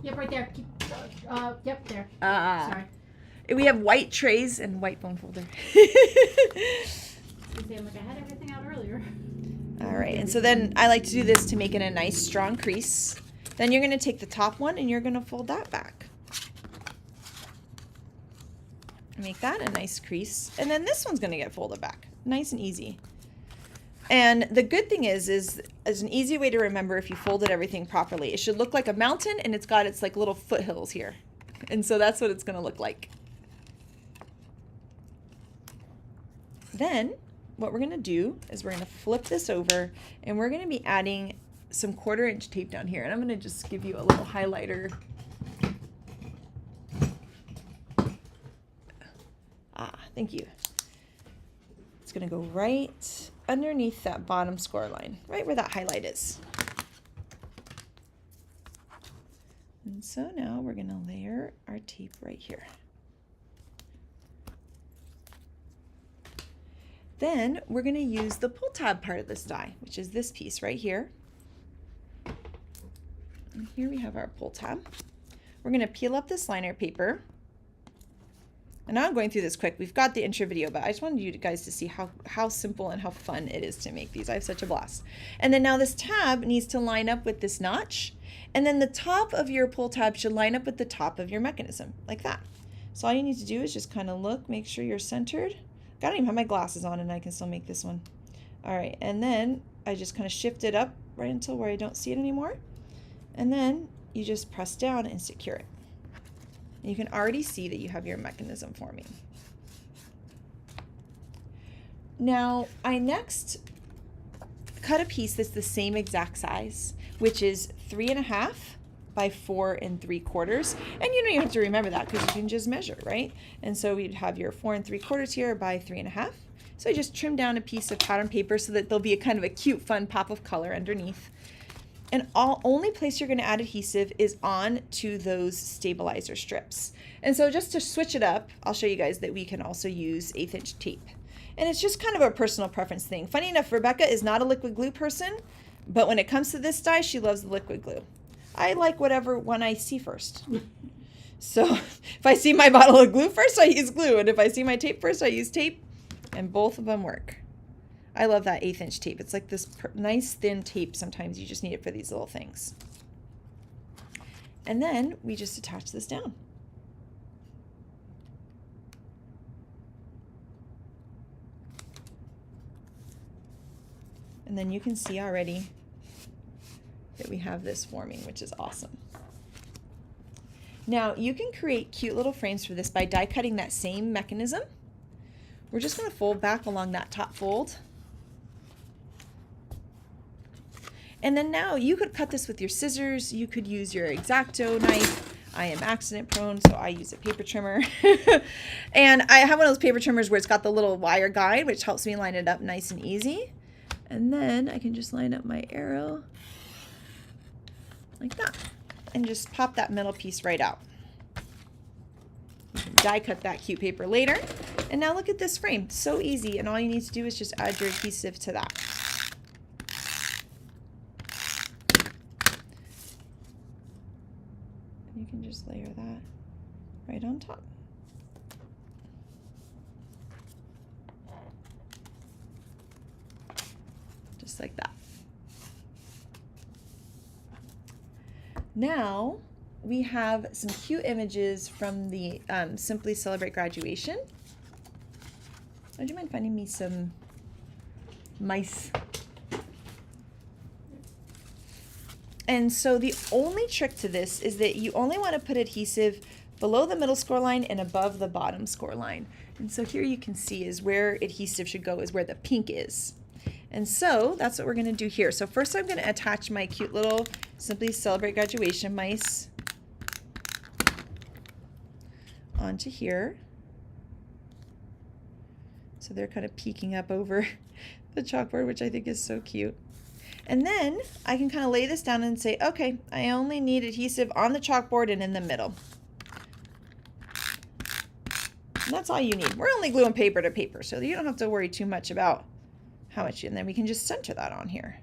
Yep, right there. Yep, there. Sorry. We have white trays and white bone folder. I had everything out earlier. All right, and so then I like to do this to make it a nice strong crease. Then you're going to take the top one and you're going to fold that back. Make that a nice crease. And then this one's going to get folded back. Nice and easy. And the good thing is an easy way to remember if you folded everything properly. It should look like a mountain, and it's got its like little foothills here. And so that's what it's going to look like. Then what we're going to do is we're going to flip this over, and we're going to be adding some 1/4 inch tape down here. And I'm going to just give you a little highlighter. Thank you. It's going to go right underneath that bottom score line, right where that highlight is. And so now we're going to layer our tape right here. Then we're going to use the pull tab part of this die, which is this piece right here. And here we have our pull tab. We're going to peel up this liner paper. And now I'm going through this quick. We've got the intro video, but I just wanted you guys to see how simple and how fun it is to make these. I have such a blast. And then now this tab needs to line up with this notch. And then the top of your pull tab should line up with the top of your mechanism, like that. So all you need to do is just kind of look, make sure you're centered. I don't even have my glasses on and I can still make this one. All right, and then I just kind of shift it up right until where I don't see it anymore. And then you just press down and secure it. And you can already see that you have your mechanism forming. Now, I next cut a piece that's the same exact size, which is 3.5 by 4 3/4. And you don't even have to remember that because you can just measure, right? And so we'd have your 4 3/4 here by 3.5. So I just trim down a piece of pattern paper so that there'll be a kind of a cute, fun pop of color underneath. And only place you're going to add adhesive is on to those stabilizer strips. And so just to switch it up, I'll show you guys that we can also use 1/8 inch tape. And it's just kind of a personal preference thing. Funny enough, Rebecca is not a liquid glue person, but when it comes to this die, she loves the liquid glue. I like whatever one I see first. So if I see my bottle of glue first, I use glue. And if I see my tape first, I use tape. And both of them work. I love that 1/8 inch tape. It's like this nice thin tape. Sometimes you just need it for these little things. And then we just attach this down. And then you can see already that we have this forming, which is awesome. Now you can create cute little frames for this by die cutting that same mechanism. We're just going to fold back along that top fold. And then now you could cut this with your scissors. You could use your X-Acto knife. I am accident prone, so I use a paper trimmer. And I have one of those paper trimmers where it's got the little wire guide, which helps me line it up nice and easy. And then I can just line up my arrow like that and just pop that middle piece right out. You can die cut that cute paper later. And now look at this frame. So easy, and all you need to do is just add your adhesive to that. You can just layer that right on top. Just like that. Now we have some cute images from the Simply Celebrate graduation. Would you mind finding me some mice? And so the only trick to this is that you only want to put adhesive below the middle score line and above the bottom score line. And so here you can see is where adhesive should go, is where the pink is. And so that's what we're going to do here. So first I'm going to attach my cute little Simply Celebrate graduation mice onto here. So they're kind of peeking up over the chalkboard, which I think is so cute. And then I can kind of lay this down and say, okay, I only need adhesive on the chalkboard and in the middle. And that's all you need. We're only gluing paper to paper, so you don't have to worry too much about how much, and then we can just center that on here.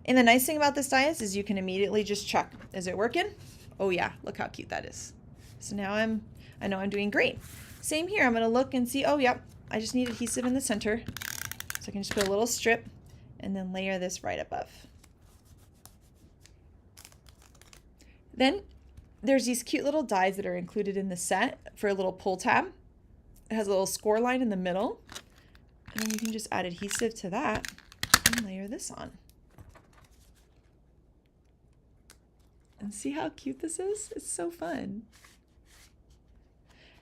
And the nice thing about this die is you can immediately just check, is it working? Oh yeah, look how cute that is. So now I know I'm doing great. Same here, I'm gonna look and see, oh yep, I just need adhesive in the center. So I can just put a little strip and then layer this right above. Then there's these cute little dies that are included in the set for a little pull tab. It has a little score line in the middle. And then you can just add adhesive to that and layer this on. And see how cute this is? It's so fun.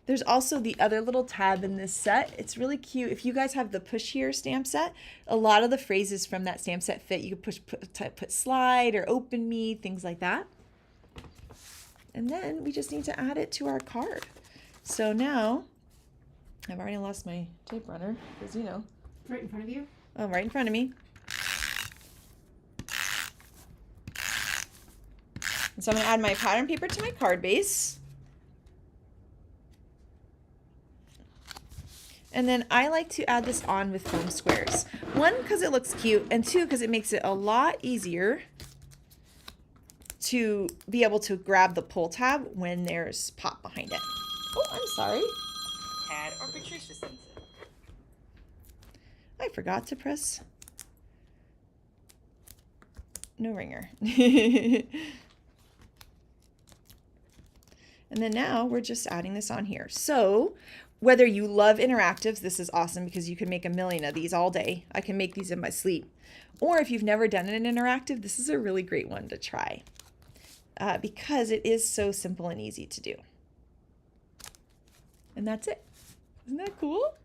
There's also the other little tab in this set. It's really cute. If you guys have the push here stamp set, a lot of the phrases from that stamp set fit. You can put slide or open me, things like that. And then we just need to add it to our card. So now, I've already lost my tape runner, because you know. Right in front of you? Oh, right in front of me. And so I'm going to add my pattern paper to my card base. And then I like to add this on with foam squares. One, because it looks cute, and two, because it makes it a lot easier to be able to grab the pull tab when there's pop behind it. Oh, I'm sorry. Tad or Patricia sends it. I forgot to press no ringer. And then now we're just adding this on here. So whether you love interactives, this is awesome because you can make a million of these all day. I can make these in my sleep. Or if you've never done an interactive, this is a really great one to try because it is so simple and easy to do. And that's it. Isn't that cool?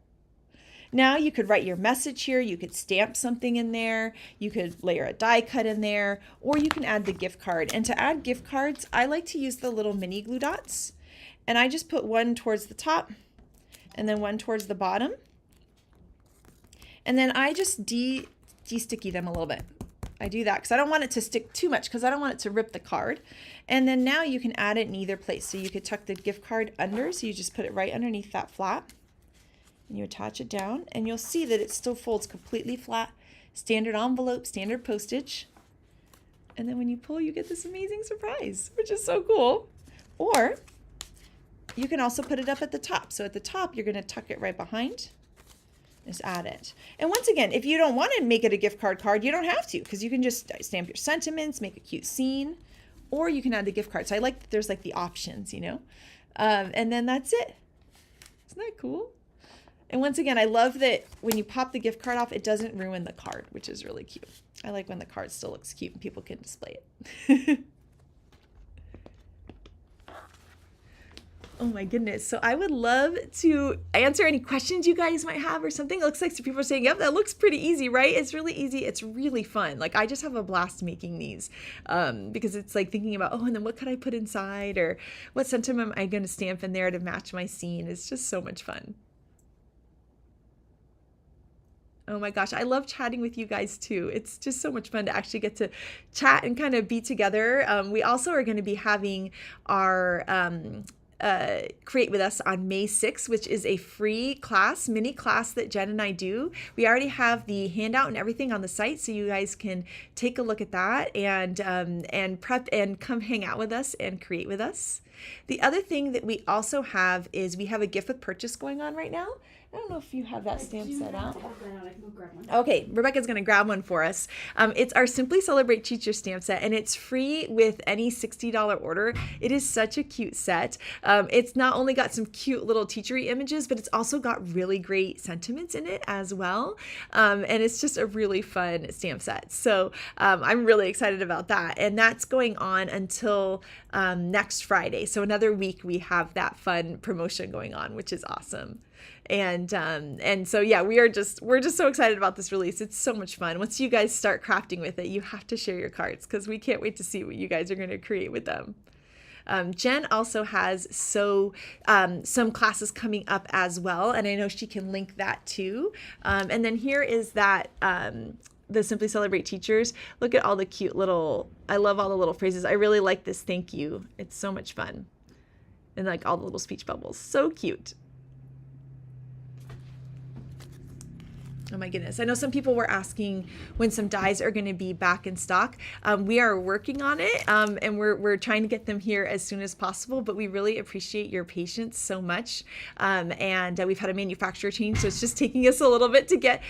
Now you could write your message here, you could stamp something in there, you could layer a die cut in there, or you can add the gift card. And to add gift cards, I like to use the little mini glue dots. And I just put one towards the top and then one towards the bottom. And then I just de-sticky them a little bit. I do that because I don't want it to stick too much because I don't want it to rip the card. And then now you can add it in either place. So you could tuck the gift card under, so you just put it right underneath that flap. And you attach it down, and you'll see that it still folds completely flat. Standard envelope, standard postage. And then when you pull, you get this amazing surprise, which is so cool. Or you can also put it up at the top. So at the top, you're going to tuck it right behind. Just add it. And once again, if you don't want to make it a gift card, you don't have to, because you can just stamp your sentiments, make a cute scene, or you can add the gift card. So I like that there's like the options, you know. And then that's it. Isn't that cool? And once again, I love that when you pop the gift card off, it doesn't ruin the card, which is really cute. I like when the card still looks cute and people can display it. Oh my goodness. So I would love to answer any questions you guys might have or something. It looks like some people are saying, yep, that looks pretty easy, right? It's really easy. It's really fun. Like I just have a blast making these because it's like thinking about, oh, and then what could I put inside, or what sentiment am I going to stamp in there to match my scene? It's just so much fun. Oh my gosh, I love chatting with you guys too. It's just so much fun to actually get to chat and kind of be together. We also are going to be having our Create With Us on May 6th, which is a free class, mini class that Jen and I do. We already have the handout and everything on the site, so you guys can take a look at that and prep and come hang out with us and create with us. The other thing that we also have is we have a gift with purchase going on right now. I don't know if you have that stamp set out. I can go grab one. Okay, Rebecca's going to grab one for us. It's our Simply Celebrate Teacher stamp set, and it's free with any $60 order. It is such a cute set. It's not only got some cute little teachery images, but it's also got really great sentiments in it as well. And it's just a really fun stamp set. So I'm really excited about that. And that's going on until next Friday. So another week we have that fun promotion going on, which is awesome. And so yeah, we're just so excited about this release. It's so much fun. Once you guys start crafting with it, you have to share your cards because we can't wait to see what you guys are going to create with them. Jen also has some classes coming up as well, and I know she can link that too. And then here is that the Simply Celebrate Teachers. Look at all the cute little, I love all the little phrases. I really like this thank you. It's so much fun. And like all the little speech bubbles. So cute. Oh my goodness. I know some people were asking when some dies are going to be back in stock. We are working on it and we're trying to get them here as soon as possible, but we really appreciate your patience so much. And we've had a manufacturer change, so it's just taking us a little bit to get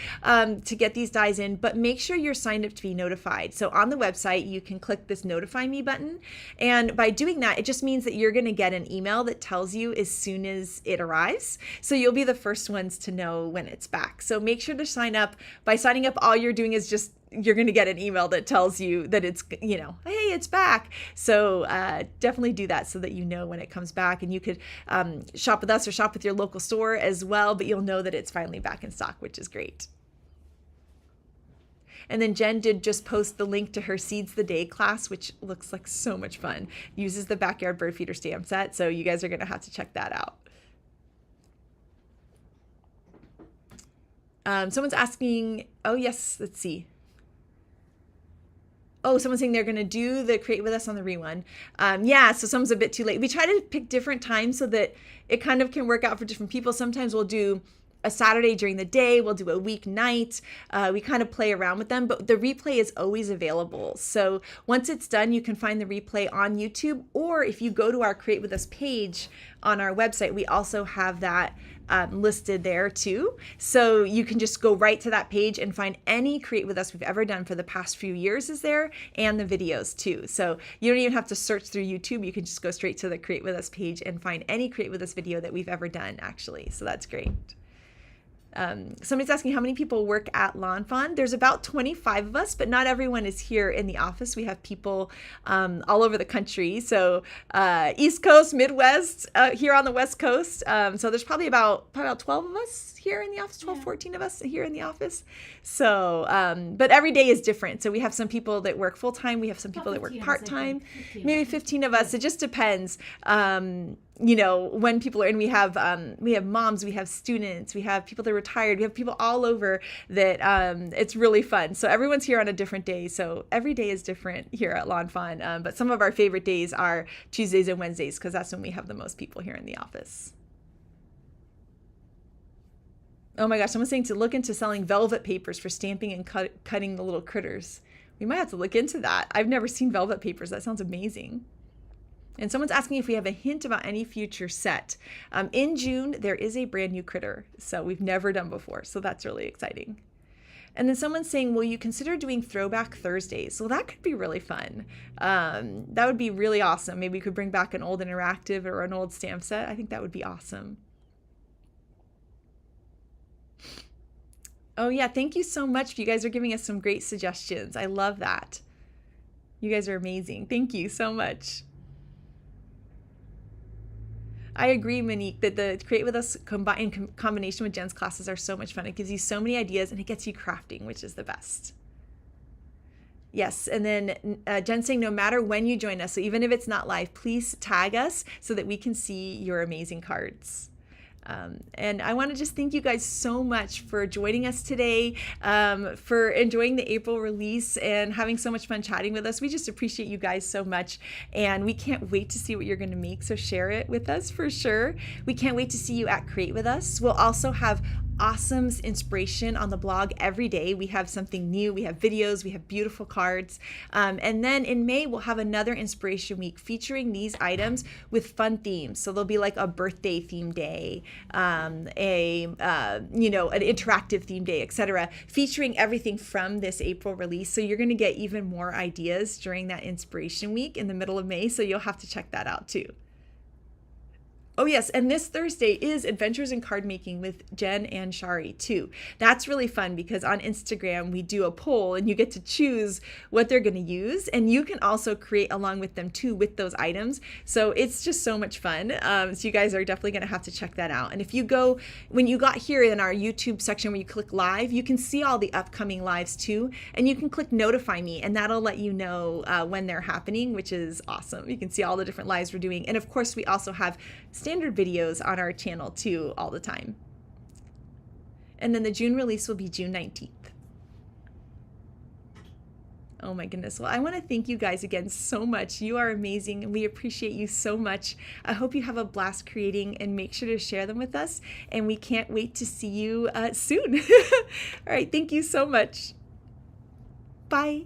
these dies in, but make sure you're signed up to be notified. So on the website, you can click this notify me button. And by doing that, it just means that you're going to get an email that tells you as soon as it arrives. So you'll be the first ones to know when it's back. So make sure to sign up. By signing up, all you're doing is just, you're going to get an email that tells you that it's, you know, hey, it's back. So definitely do that so that you know when it comes back, and you could shop with us or shop with your local store as well, but you'll know that it's finally back in stock, which is great. And then Jen did just post the link to her Seeds the Day class, which looks like so much fun. Uses the backyard bird feeder stamp set, so you guys are going to have to check that out. Someone's asking, oh yes, let's see. Oh, someone's saying they're going to do the Create With Us on the Re1. Yeah, so someone's a bit too late. We try to pick different times so that it kind of can work out for different people. Sometimes we'll do a Saturday during the day, we'll do a weeknight. We kind of play around with them, but the replay is always available. So once it's done, you can find the replay on YouTube, or if you go to our Create With Us page on our website, we also have that listed there too. So you can just go right to that page and find any Create With Us we've ever done for the past few years is there, and the videos too. So you don't even have to search through YouTube. You can just go straight to the Create With Us page and find any Create With Us video that we've ever done actually. So that's great. Somebody's asking how many people work at lawnfawn. There's about 25 of us, but not everyone is here in the office. We have people all over the country. So East Coast, Midwest, here on the West Coast. So there's probably about 12 of us here in the office, 12, 14 of us here in the office. So, but every day is different. So we have some people that work full-time. We have some people that work part-time, maybe 15 of us. It just depends. You know, when people are in, we have moms, we have students, we have people that are retired, we have people all over that it's really fun. So everyone's here on a different day. So every day is different here at lawnfawn. But some of our favorite days are Tuesdays and Wednesdays, because that's when we have the most people here in the office. Oh my gosh, someone's saying to look into selling velvet papers for stamping and cutting the little critters. We might have to look into that. I've never seen velvet papers. That sounds amazing. And someone's asking if we have a hint about any future set. In June, there is a brand new critter, so we've never done before, so that's really exciting. And then someone's saying, will you consider doing Throwback Thursdays? Well, that could be really fun. That would be really awesome. Maybe we could bring back an old interactive or an old stamp set. I think that would be awesome. Oh yeah, thank you so much. You guys are giving us some great suggestions. I love that. You guys are amazing. Thank you so much. I agree, Monique, that the Create With Us in combination with Jen's classes are so much fun. It gives you so many ideas and it gets you crafting, which is the best. Yes, and then Jen's saying no matter when you join us, so even if it's not live, please tag us so that we can see your amazing cards. And I want to just thank you guys so much for joining us today, for enjoying the April release and having so much fun chatting with us. We just appreciate you guys so much, and we can't wait to see what you're going to make, so share it with us for sure. We can't wait to see you at Create With Us. We'll also have awesome inspiration on the blog every day. We have something new, we have videos, we have beautiful cards. And then in May, we'll have another inspiration week featuring these items with fun themes. So there'll be like a birthday theme day, an interactive theme day, etc., featuring everything from this April release. So you're going to get even more ideas during that inspiration week in the middle of May. So you'll have to check that out too. Oh yes, and this Thursday is Adventures in Card Making with Jen and Shari too. That's really fun because on Instagram we do a poll and you get to choose what they're going to use, and you can also create along with them too with those items. So it's just so much fun. So you guys are definitely going to have to check that out. And if you go, when you got here in our YouTube section where you click live, you can see all the upcoming lives too, and you can click notify me and that'll let you know when they're happening, which is awesome. You can see all the different lives we're doing. And of course we also have standard videos on our channel too all the time. And then the June release will be June 19th. Oh my goodness. Well, I want to thank you guys again so much. You are amazing and we appreciate you so much. I hope you have a blast creating and make sure to share them with us. And we can't wait to see you soon. All right. Thank you so much. Bye.